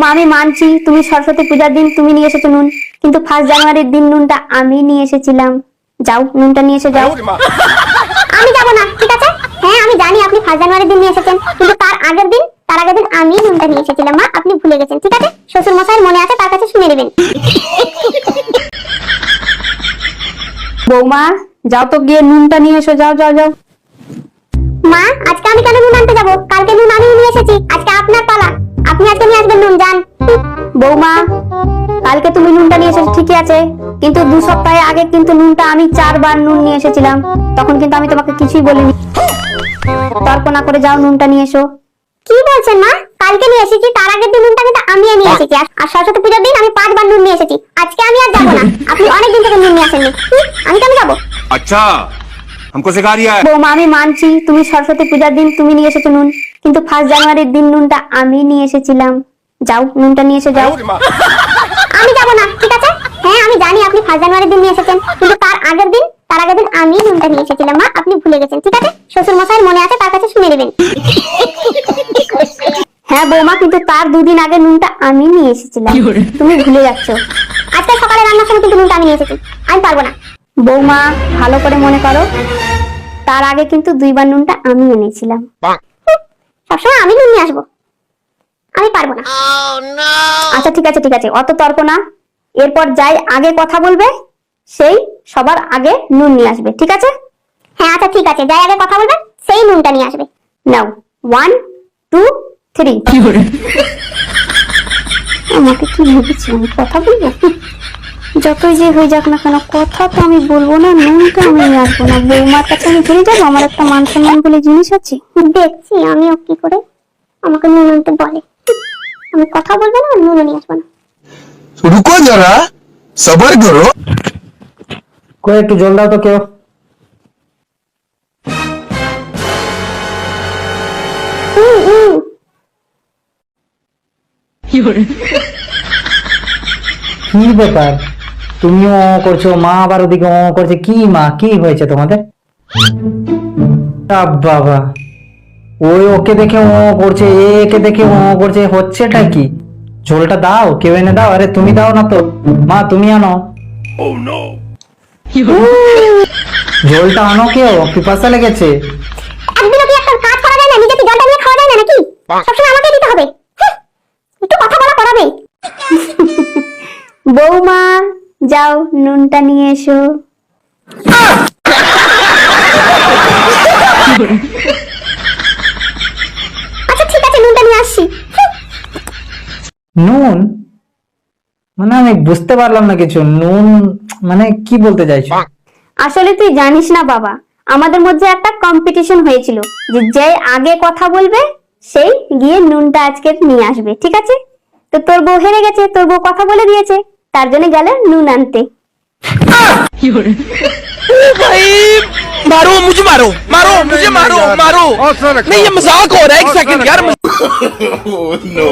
বৌমা আমি মানছি তুমি সরস্বতী পূজার দিন তুমি নিয়ে এসেছো নুন, কিন্তু 1 জানুয়ারির দিন নুনটা আমি নিয়ে এসেছিলাম। যাও নুনটা নিয়ে এসে যাও। আমি যাব না, ঠিক আছে? হ্যাঁ আমি জানি আপনি 1 জানুয়ারির দিন নিয়ে এসেছেন, কিন্তু তার আগের দিন আমি নুনটা নিয়ে এসেছিলাম। মা আপনি ভুলে গেছেন, ঠিক আছে? শ্বশুর মশাইয়ের মনে আছে, তার কাছে শুনে নেবেন। বৌমা যাও তো গিয়ে নুনটা নিয়ে এসো, যাও যাও যাও। মা আজকে আমি কেন নুন আনতে যাবো? কালকে নুন আমি নিয়ে এসেছি, আজকে আপনার পালা। আপনি আজকে নিয়ে আসবেন নুন, যান। বৌমা কালকে তুমি নুনটা নিয়ে এসেছো ঠিকই আছে, কিন্তু 2 সপ্তাহ আগে কিন্তু নুনটা আমি 4 বার নুন নিয়ে এসেছিলাম, তখন কিন্তু আমি তোমাকে কিছুই বলিনি। তর্ক না করে যাও নুনটা নিয়ে এসো। কি বলছেন মা? কালকে নিয়ে এসেছি, তার আগের দিন নুনটা কিন্তু আমি নিয়ে এসেছি। আর সরস্বতী পূজার দিন আমি 5 বার নুন নিয়ে এসেছি। আজকে আমি আর যাবো না। আপনি অনেক দিন থেকে নুন নিয়ে আসেননি, আমি কেন যাবো? अच्छा हमको सिखा रिया है। বৌমা আমি মানছি তুমি সরস্বতী পূজার দিন তুমি নিয়ে এসেছো নুন, কিন্তু 1 জানুয়ারির দিন নুনটা আমি নিয়ে এসেছিলাম। যাও নুনটা নিয়ে এসে যাও। আমি যাব না, ঠিক আছে? হ্যাঁ আমি জানি আপনি 1 জানুয়ারির দিন নিয়ে এসেছেন, কিন্তু তার আগের দিন আমি নুনটা নিয়ে এসেছিলাম। মা আপনি ভুলে গেছেন, ঠিক আছে? শ্বশুর মশাইয়ের মনে আছে, তার কাছে শুনে নেবেন। হ্যাঁ বৌমা, কিন্তু তার 2 দিন আগে নুনটা আমি নিয়ে এসেছিলাম, তুমি ভুলে যাচ্ছ। আজকে সকালে রান্নার সময় কিন্তু নুনটা আমি নিয়ে এসেছি, আমি পারবো না। বৌমা ভালো করে মনে করো, তার আগে কিন্তু 2 বার নুনটা আমি এনেছিলাম। সবসময় আমি নুন নিয়ে আসবো, আমি পারবো না। আচ্ছা ঠিক আছে ঠিক আছে, অত তর্ক না। এরপর যাই আগে কথা বলবে সেই সবার আগে নুন নিয়ে আসবে, ঠিক আছে? হ্যাঁ আচ্ছা ঠিক আছে, যাই আগে কথা বলবেন সেই নুনটা নিয়ে আসবে। নাও 1 2 3। আমাকে কি ভেবেছি আমি কথা বলবো? যতই যে হয়ে যাক না কেন, কথা তো আমি বলবো না, নুনটা আমি নিয়ে আসবো না। বৌমার কাছে আমি ঘুরে যাবো, আমার একটা মান সম্মান বলে জিনিস আছে। দেখছি আমিও কি করে আমাকে নুন আনতে বলে। আমি কথা বলবো না, নুন নিয়ে আসবো না। रुको जरा सबर करो। কই একটু জল দাও তো কেউ। কি ব্যাপার, তুমিও করছো, মা আবার ওদিকে করছে, কি মা কি হয়েছে তোমাদের? বাবা ওই ওকে দেখে করছে, একে দেখে করছে, হচ্ছেটা কি? ঝোলটা দাও, কেউ এনে দাও। আরে তুমি দাও না তো মা, তুমি আনো। ঝোলটা আনো, কেউ পিপাসা লেগেছে। একদিনও কি একটা কাজ করা যায় না? নিজে কি জলটা নিয়ে খাওয়া যায় না নাকি? সবসময় আমাকে দিতে হবে। একটু কথা বলা করাবে। বৌমা যাও নুনটা নিয়ে এসো। আচ্ছা ঠিক আছে, নুনটা নিয়ে আসছি। নুন মানে আমি বুঝতে পারলাম না কিছু। নুন মানে কি বলতে চাইছো? আসলে তুই জানিস না বাবা, আমাদের মধ্যে একটা কম্পিটিশন হয়েছিল যে আগে কথা বলবে সেই গিয়ে নুনটা আজকে নিয়ে আসবে, ঠিক আছে? তো তোর বউ হেরে গেছে, তোর বউ কথা বলে দিয়েছে, তার জন্য গেল নুন আনতে। भाई मारो मुझे, मारो मारो मुझे, मारो मारो। नहीं ये मजाक हो रहा है, 1 सेकंड यार। No no